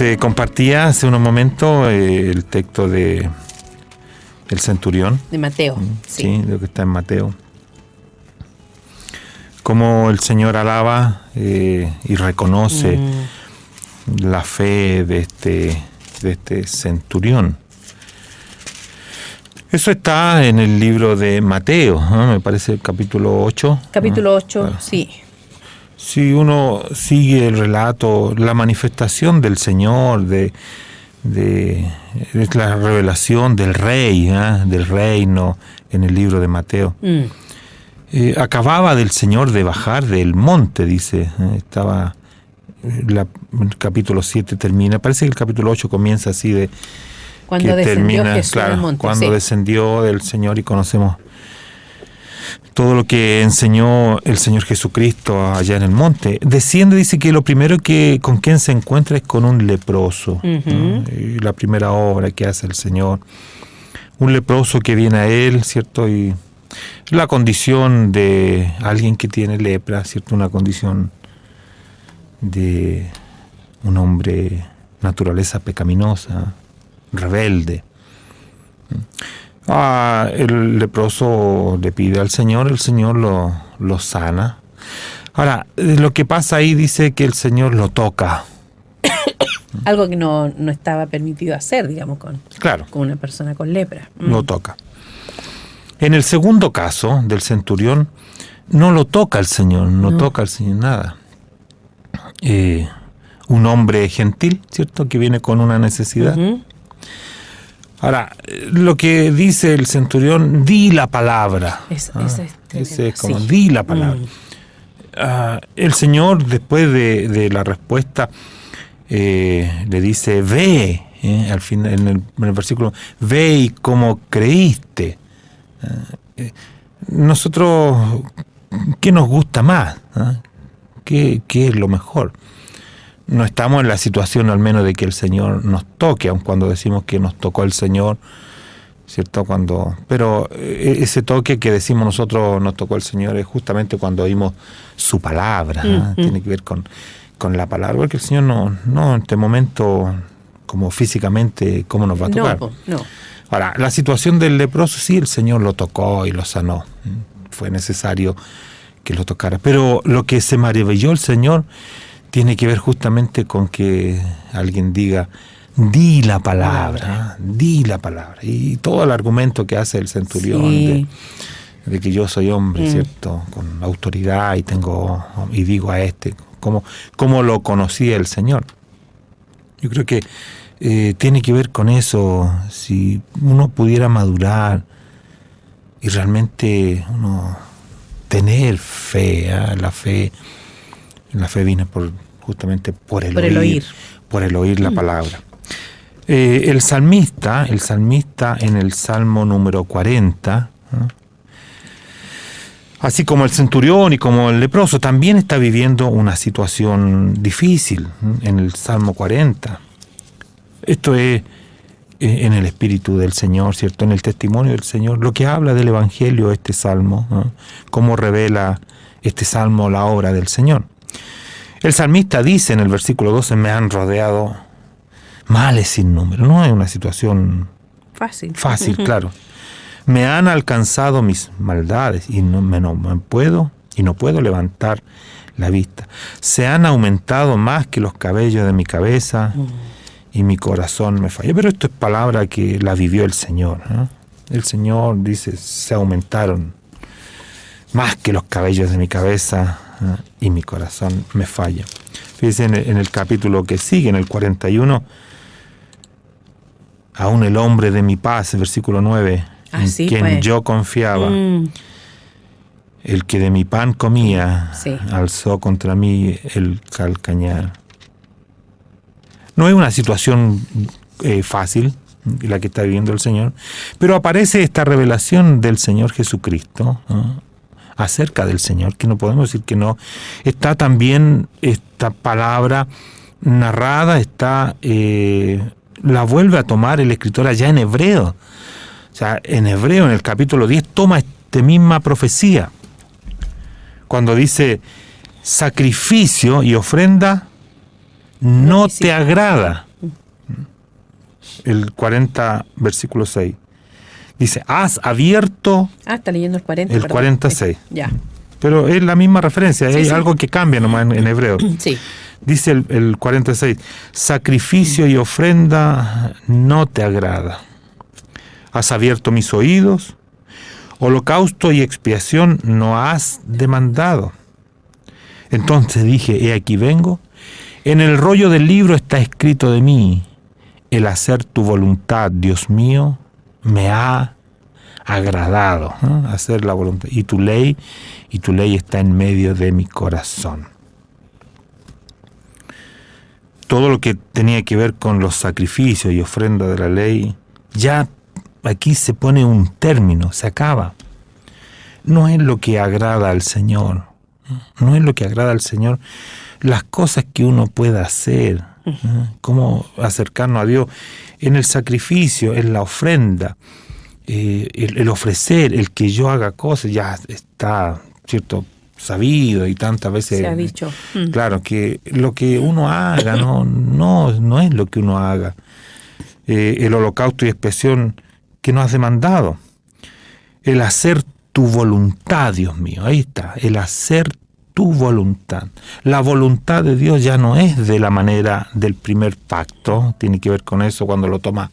Te compartía hace unos momentos el texto de el centurión. De Mateo. Sí, lo que está en Mateo. Cómo el Señor alaba y reconoce la fe de este centurión. Eso está en el libro de Mateo, ¿no? Me parece el capítulo 8. Capítulo 8, Bueno. sí. Si uno sigue el relato, la manifestación del Señor, de la revelación del Rey, del reino, en el libro de Mateo. Acababa del Señor de bajar del monte, dice. Estaba, el capítulo 7 termina, parece que el capítulo 8 comienza así de... Cuando descendió Jesús claro, del monte. cuando descendió del Señor y conocemos todo lo que enseñó el Señor Jesucristo allá en el monte. Desciende, dice que lo primero con quien se encuentra es con un leproso. ¿No? Y la primera obra que hace el Señor. Un leproso que viene a él, ¿cierto? Y la condición de alguien que tiene lepra, ¿cierto? Una condición de un hombre naturaleza pecaminosa, rebelde. El leproso le pide al Señor, el Señor lo sana. Ahora, lo que pasa ahí dice que el Señor lo toca. Algo que no estaba permitido hacer, digamos, con una persona con lepra. Lo toca. En el segundo caso del centurión, no lo toca el Señor, no toca al Señor nada. Un hombre gentil, ¿cierto?, que viene con una necesidad. Ahora, lo que dice el centurión, di la palabra. Ese es como, di la palabra. El Señor, después de la respuesta, le dice, ve, al final, en el versículo, ve y como creíste. Nosotros, ¿qué nos gusta más? ¿Qué es lo mejor? No estamos en la situación al menos de que el Señor nos toque, aun cuando decimos que nos tocó el Señor, ¿cierto? Pero ese toque que decimos nosotros nos tocó el Señor es justamente cuando oímos su palabra, tiene que ver con la palabra, porque el Señor no en este momento, como físicamente, ¿cómo nos va a tocar? No. Ahora, la situación del leproso, sí, el Señor lo tocó y lo sanó, fue necesario que lo tocara, pero lo que se maravilló el Señor tiene que ver justamente con que alguien diga, di la palabra, di la palabra. Y todo el argumento que hace el centurión de que yo soy hombre, ¿cierto? Con autoridad y digo a cómo lo conocía el Señor. Yo creo que tiene que ver con eso. Si uno pudiera madurar y realmente uno tener fe, la fe viene justamente por el oír. Por el oír la palabra. El salmista en el Salmo número 40, así como el centurión y como el leproso, también está viviendo una situación difícil en el Salmo 40. Esto es en el Espíritu del Señor, ¿cierto? En el testimonio del Señor, lo que habla del Evangelio, este Salmo, cómo revela este Salmo la obra del Señor. El salmista dice en el versículo 12, me han rodeado males sin número. No es una situación fácil, claro. Me han alcanzado mis maldades y no puedo levantar la vista. Se han aumentado más que los cabellos de mi cabeza y mi corazón me falla. Pero esto es palabra que la vivió el Señor, ¿no? El Señor dice, se aumentaron más que los cabellos de mi cabeza y mi corazón me falla. Fíjense en el capítulo que sigue, en el 41, aún el hombre de mi paz, versículo 9, en quien yo confiaba, el que de mi pan comía, alzó contra mí el calcañar. No es una situación fácil la que está viviendo el Señor, pero aparece esta revelación del Señor Jesucristo, acerca del Señor, que no podemos decir que no. Está también esta palabra narrada, la vuelve a tomar el escritor allá en hebreo. O sea, en hebreo, en el capítulo 10, toma esta misma profecía. Cuando dice, sacrificio y ofrenda no te agrada. el 40, versículo 6. Dice, has abierto... está leyendo el 40. El 46. Ya. Pero es la misma referencia, hay algo que cambia nomás en hebreo. Sí. Dice el 46, sacrificio y ofrenda no te agrada. Has abierto mis oídos, holocausto y expiación no has demandado. Entonces dije, he aquí vengo, en el rollo del libro está escrito de mí, el hacer tu voluntad, Dios mío, me ha agradado, hacer la voluntad. Y tu ley está en medio de mi corazón. Todo lo que tenía que ver con los sacrificios y ofrendas de la ley, ya aquí se pone un término, se acaba. No es lo que agrada al Señor. No es lo que agrada al Señor las cosas que uno pueda hacer, cómo acercarnos a Dios en el sacrificio, en la ofrenda, el ofrecer, el que yo haga cosas, ya está, ¿cierto?, sabido y tantas veces se ha dicho. Claro, que lo que uno haga no es lo que uno haga. El holocausto y expiación que nos has demandado. El hacer tu voluntad, Dios mío, ahí está, el hacer tu voluntad. La voluntad de Dios ya no es de la manera del primer pacto, tiene que ver con eso cuando lo toma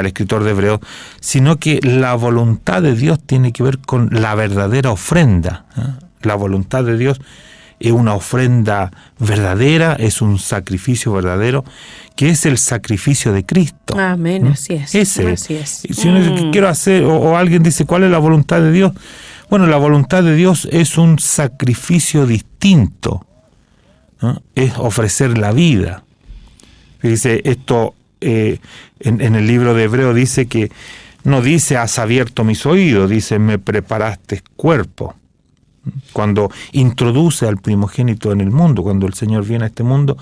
el escritor de Hebreos, sino que la voluntad de Dios tiene que ver con la verdadera ofrenda. La voluntad de Dios es una ofrenda verdadera, es un sacrificio verdadero, que es el sacrificio de Cristo. Amén, así es. Así es. Si uno quiero hacer, o alguien dice, ¿cuál es la voluntad de Dios? Bueno, la voluntad de Dios es un sacrificio distinto, ¿no? Es ofrecer la vida. Dice esto, en el libro de Hebreo dice que, no dice has abierto mis oídos, dice me preparaste cuerpo. Cuando introduce al primogénito en el mundo, cuando el Señor viene a este mundo,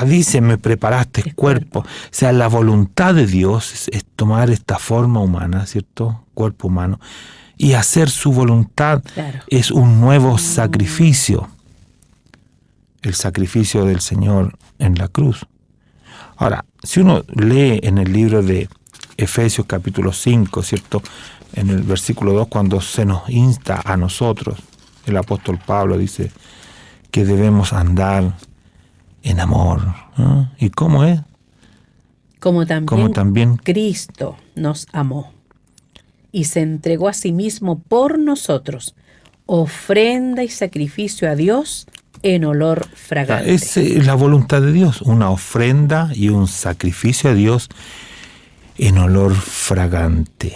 dice, me preparaste cuerpo. O sea, la voluntad de Dios es tomar esta forma humana, ¿cierto? Cuerpo humano, y hacer su voluntad. Claro. Es un nuevo sacrificio. El sacrificio del Señor en la cruz. Ahora, si uno lee en el libro de Efesios capítulo 5, ¿cierto?, en el versículo 2, cuando se nos insta a nosotros, el apóstol Pablo dice que debemos andar en amor. ¿No? ¿Y cómo es? Como también Cristo nos amó y se entregó a sí mismo por nosotros, ofrenda y sacrificio a Dios en olor fragante. Esa es la voluntad de Dios, una ofrenda y un sacrificio a Dios en olor fragante.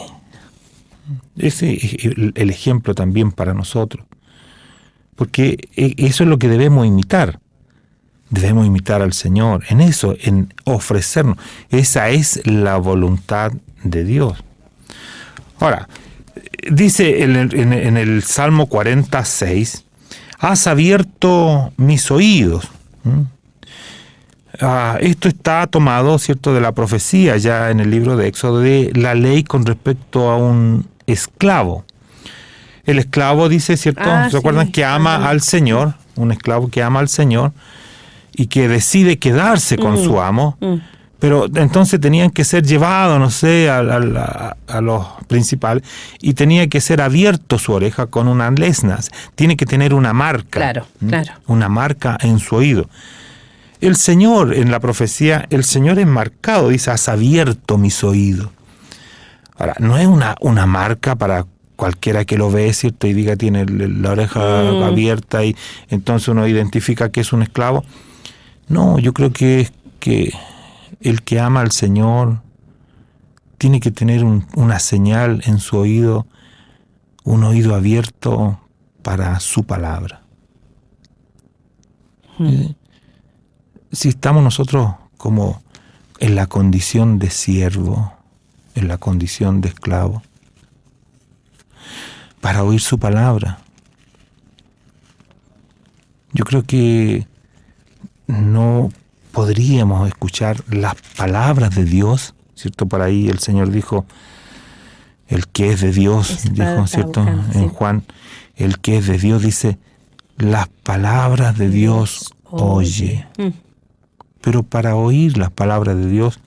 Ese es el ejemplo también para nosotros, porque eso es lo que debemos imitar. Debemos imitar al Señor en eso, en ofrecernos. Esa es la voluntad de Dios. Ahora, dice en el Salmo 46, has abierto mis oídos. Esto está tomado, ¿cierto?, de la profecía ya en el libro de Éxodo, de la ley con respecto a un esclavo. El esclavo dice, ¿cierto? ¿Se acuerdan que ama al Señor? Un esclavo que ama al Señor y que decide quedarse con su amo, pero entonces tenían que ser llevados, no sé, a los principales, y tenía que ser abierto su oreja con unas lesnas. Tiene que tener una marca. Claro. Una marca en su oído. El Señor, en la profecía, el Señor es marcado, dice, has abierto mis oídos. Ahora, no es una marca para cualquiera que lo ve, ¿cierto?, y diga tiene la oreja abierta y entonces uno identifica que es un esclavo. No, yo creo que el que ama al Señor tiene que tener una señal en su oído, un oído abierto para su palabra. Si estamos nosotros como en la condición de siervo, en la condición de esclavo, para oír su palabra, yo creo que no podríamos escuchar las palabras de Dios, ¿cierto? Por ahí el Señor dijo, el que es de Dios, dijo, ¿cierto? En Juan, el que es de Dios, dice, las palabras de Dios oye. Pero para oír las palabras de Dios,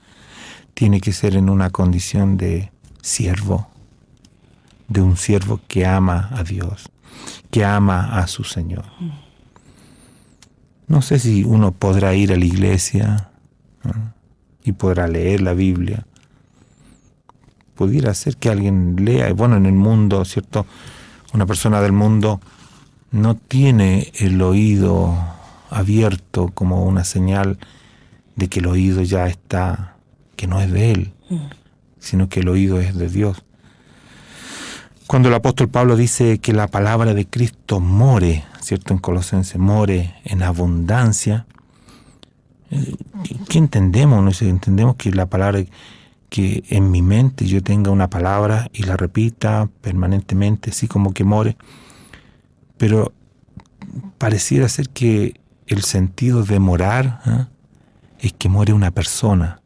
tiene que ser en una condición de siervo, de un siervo que ama a Dios, que ama a su Señor. No sé si uno podrá ir a la iglesia, ¿no?, y podrá leer la Biblia. Pudiera ser que alguien lea, bueno, en el mundo, ¿cierto? Una persona del mundo no tiene el oído abierto como una señal de que el oído ya está, que no es de él, sino que el oído es de Dios. Cuando el apóstol Pablo dice que la palabra de Cristo more, ¿cierto? En Colosenses, more en abundancia, ¿qué entendemos? No sé, entendemos que la palabra, que en mi mente yo tenga una palabra y la repita permanentemente, así como que more, pero pareciera ser que el sentido de morar es que muere una persona.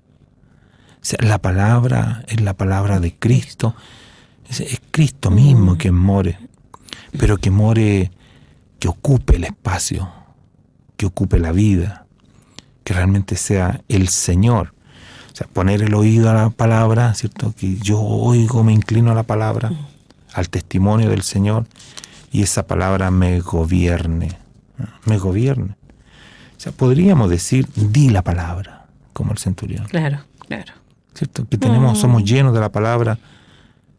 O sea, la palabra es la palabra de Cristo, es Cristo mismo quien more, pero que more, que ocupe el espacio, que ocupe la vida, que realmente sea el Señor. O sea, poner el oído a la palabra, ¿cierto? Que yo oigo, me inclino a la palabra, al testimonio del Señor, y esa palabra me gobierne, me gobierne. O sea, podríamos decir, di la palabra, como el centurión. Claro, claro. ¿Cierto? Que somos llenos de la palabra,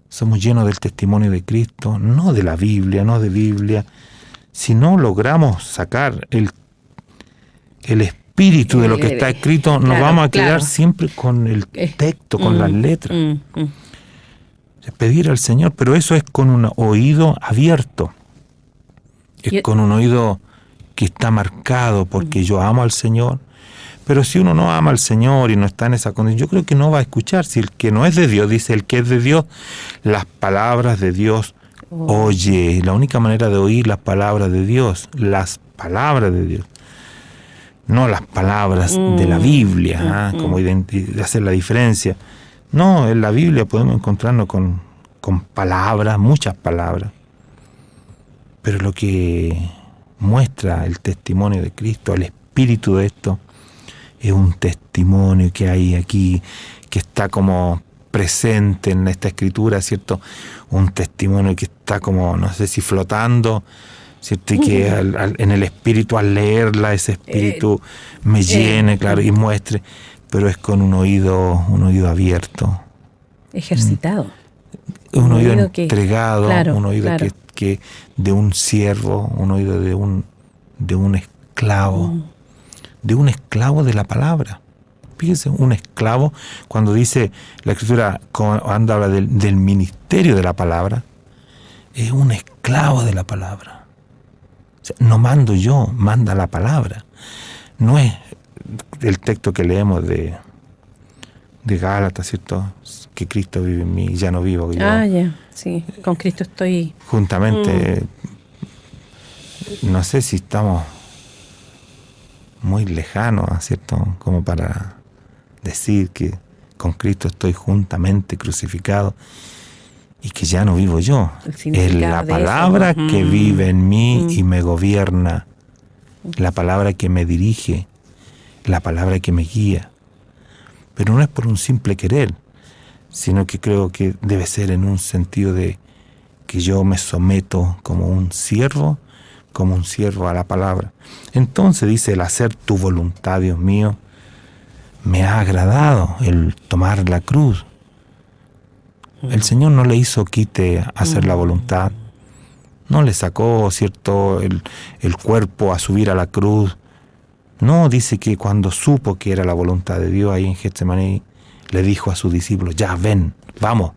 somos llenos del testimonio de Cristo, no de la Biblia, no de Biblia. Si no logramos sacar el espíritu de lo que está escrito, nos vamos a quedar siempre con el texto, con las letras. Pedir al Señor, pero eso es con un oído abierto. Es con un oído que está marcado porque yo amo al Señor. Pero si uno no ama al Señor y no está en esa condición, yo creo que no va a escuchar. Si el que no es de Dios, dice el que es de Dios, las palabras de Dios oye. La única manera de oír las palabras de Dios, las palabras de Dios, no las palabras de la Biblia, como de hacer la diferencia. No, en la Biblia podemos encontrarnos con palabras, muchas palabras, pero lo que muestra el testimonio de Cristo, el espíritu de esto, es un testimonio que hay aquí, que está como presente en esta escritura, ¿cierto? Un testimonio que está como, no sé si flotando, ¿cierto? Y que en el espíritu, al leerla, ese espíritu me llene, claro, y muestre, pero es con un oído abierto. Ejercitado. Un oído entregado, claro, un oído que de un siervo, un oído de un esclavo, de un esclavo de la palabra. Fíjense, un esclavo, cuando dice la Escritura, cuando habla del ministerio de la palabra, es un esclavo de la palabra. O sea, no mando yo, manda la palabra. No es el texto que leemos de Gálatas, ¿cierto? Que Cristo vive en mí, ya no vivo yo. Ya, sí, con Cristo estoy juntamente. No sé si estamos muy lejanos, ¿cierto? Como para decir que con Cristo estoy juntamente crucificado y que ya no vivo yo. Es la palabra que vive en mí y me gobierna, la palabra que me dirige, la palabra que me guía. Pero no es por un simple querer, sino que creo que debe ser en un sentido de que yo me someto como un siervo a la palabra. Entonces dice, el hacer tu voluntad, Dios mío, me ha agradado, el tomar la cruz. El Señor no le hizo quite hacer la voluntad, no le sacó, ¿cierto?, el cuerpo a subir a la cruz. No, dice que cuando supo que era la voluntad de Dios ahí en Getsemaní, le dijo a sus discípulos, ya ven, vamos,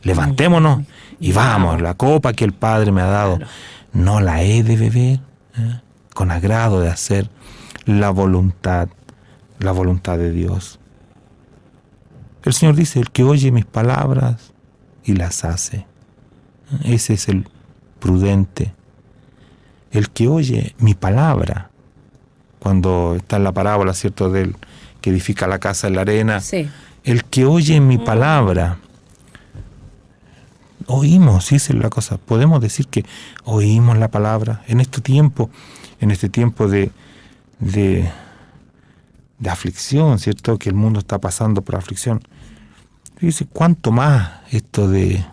levantémonos y vamos, la copa que el Padre me ha dado, no la he de beber, con agrado de hacer la voluntad de Dios. El Señor dice, el que oye mis palabras y las hace, ese es el prudente. El que oye mi palabra, cuando está en la parábola, ¿cierto?, del que edifica la casa en la arena, sí. El que oye mi palabra, oímos, sí, esa es la cosa, podemos decir que oímos la palabra en este tiempo de aflicción, ¿cierto?, que el mundo está pasando por aflicción. Dice, ¿cuánto más esto de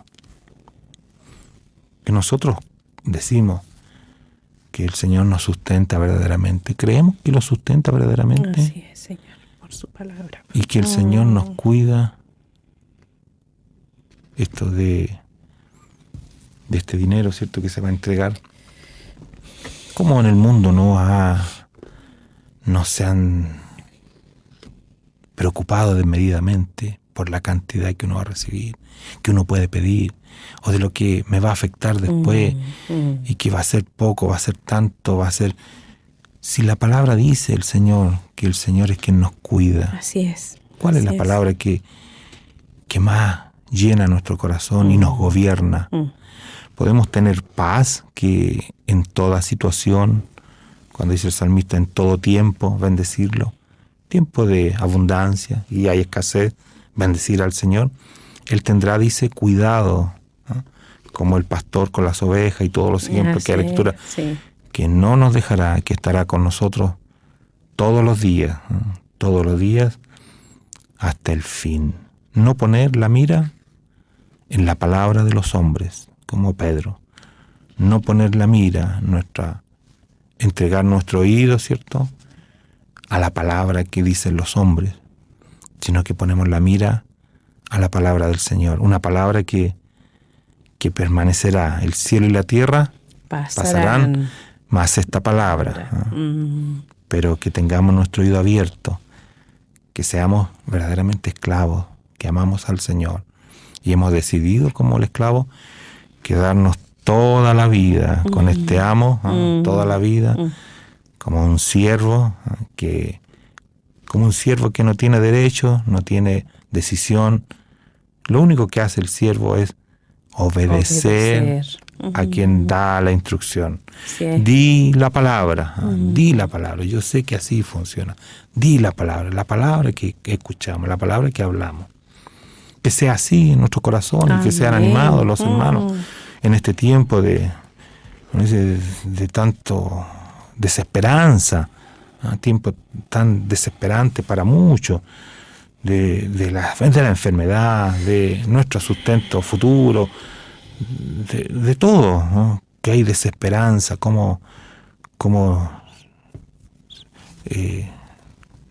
que nosotros decimos que el Señor nos sustenta verdaderamente? ¿Creemos que lo sustenta verdaderamente? Así es, Señor, por su palabra. Y que el Señor nos cuida. Esto de este dinero, ¿cierto?, que se va a entregar. ¿Cómo en el mundo no se han preocupado desmedidamente por la cantidad que uno va a recibir, que uno puede pedir, o de lo que me va a afectar después, y que va a ser poco, va a ser tanto, va a ser... Si la palabra dice el Señor, que el Señor es quien nos cuida. Así es. ¿Cuál es la palabra que más llena nuestro corazón y nos gobierna? Podemos tener paz, que en toda situación, cuando dice el salmista, en todo tiempo, bendecirlo. Tiempo de abundancia y hay escasez, bendecir al Señor. Él tendrá, dice, cuidado, ¿no?, como el pastor con las ovejas y todos los ejemplos que hay en la Escritura, que no nos dejará, que estará con nosotros todos los días, ¿no?, todos los días hasta el fin. No poner la mira en la palabra de los hombres, como Pedro. No poner la mira, entregar nuestro oído, ¿cierto?, a la palabra que dicen los hombres, sino que ponemos la mira a la palabra del Señor. Una palabra que permanecerá. El cielo y la tierra pasarán, más esta palabra. ¿No? Pero que tengamos nuestro oído abierto, que seamos verdaderamente esclavos, que amamos al Señor. Y hemos decidido, como el esclavo, quedarnos toda la vida con este amo, toda la vida, como un siervo que no tiene derecho, no tiene decisión. Lo único que hace el siervo es obedecer a quien da la instrucción. Sí. Di la palabra, di la palabra. Yo sé que así funciona. Di la palabra que escuchamos, la palabra que hablamos. Que sea así en nuestros corazones, que sean animados los hermanos en este tiempo de tanto desesperanza, tiempo tan desesperante para muchos, de la enfermedad, de nuestro sustento futuro, de todo, ¿no?, que hay desesperanza, como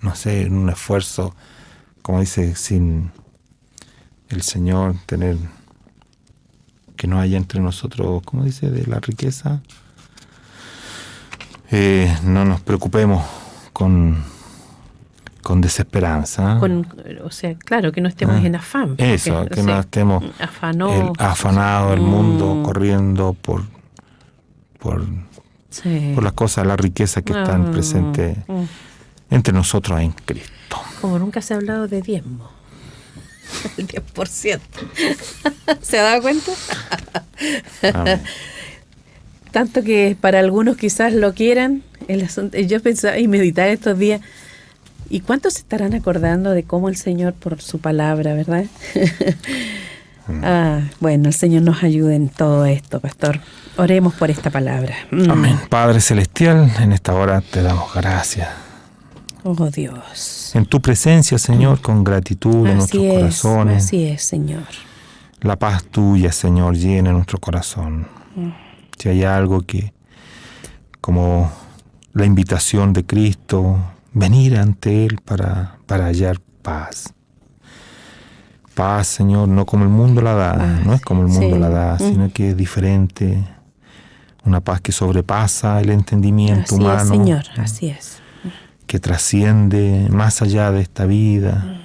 no sé, en un esfuerzo, como dice, sin el Señor tener, que no haya entre nosotros, como dice, de la riqueza. No nos preocupemos con desesperanza. O sea, claro, que no estemos en afán. Eso, que no estemos afanados, el mundo corriendo por las cosas, la riqueza que están presentes entre nosotros en Cristo. Como nunca se ha hablado de diezmo. El 10%. ¿Se ha dado cuenta? Tanto que para algunos quizás lo quieran. El asunto, yo pensaba y meditaba estos días, ¿y cuántos se estarán acordando de cómo el Señor, por su palabra, verdad? Bueno, el Señor nos ayude en todo esto, pastor. Oremos por esta palabra. Amén. Padre Celestial, en esta hora te damos gracias. Oh Dios. En tu presencia, Señor, con gratitud en nuestros corazones. Así es, Señor. La paz tuya, Señor, llena nuestro corazón. Si hay algo que, como la invitación de Cristo, venir ante Él para hallar paz. Paz, Señor, no como el mundo la da, no es como el mundo la da, sino que es diferente. Una paz que sobrepasa el entendimiento humano. Así es, Señor, así es. Que trasciende más allá de esta vida.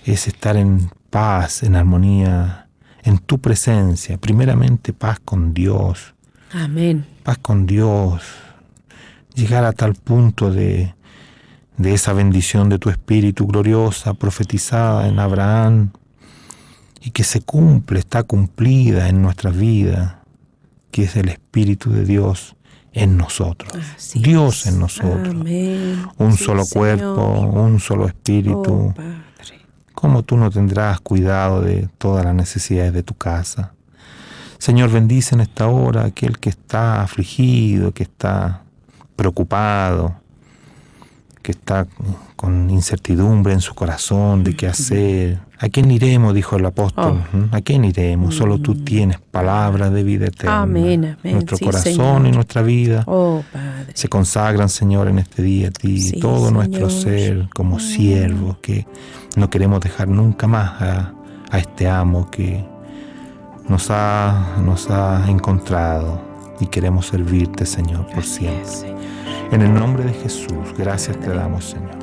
Es estar en paz, en armonía, en tu presencia. Primeramente, paz con Dios. Amén. Paz con Dios. Llegar a tal punto de esa bendición de tu Espíritu gloriosa, profetizada en Abraham, y que se cumple, está cumplida en nuestras vidas, que es el Espíritu de Dios en nosotros. Así Dios es. En nosotros. Amén. Un solo cuerpo, Señor. Un solo Espíritu. Padre. ¿Cómo tú no tendrás cuidado de todas las necesidades de tu casa? Señor, bendice en esta hora aquel que está afligido, que está preocupado, que está con incertidumbre en su corazón de qué hacer, ¿A quién iremos? Dijo el apóstol. ¿A quién iremos? Solo tú tienes palabra de vida eterna. Amén, amén. Nuestro Sí, corazón Señor. y nuestra vida Padre, se consagran, Señor, en este día a ti. Sí, Todo Señor. nuestro ser como siervos, que no queremos dejar nunca más a este amo que nos ha encontrado, y queremos servirte, Señor, por siempre. En el nombre de Jesús, gracias te damos, Señor.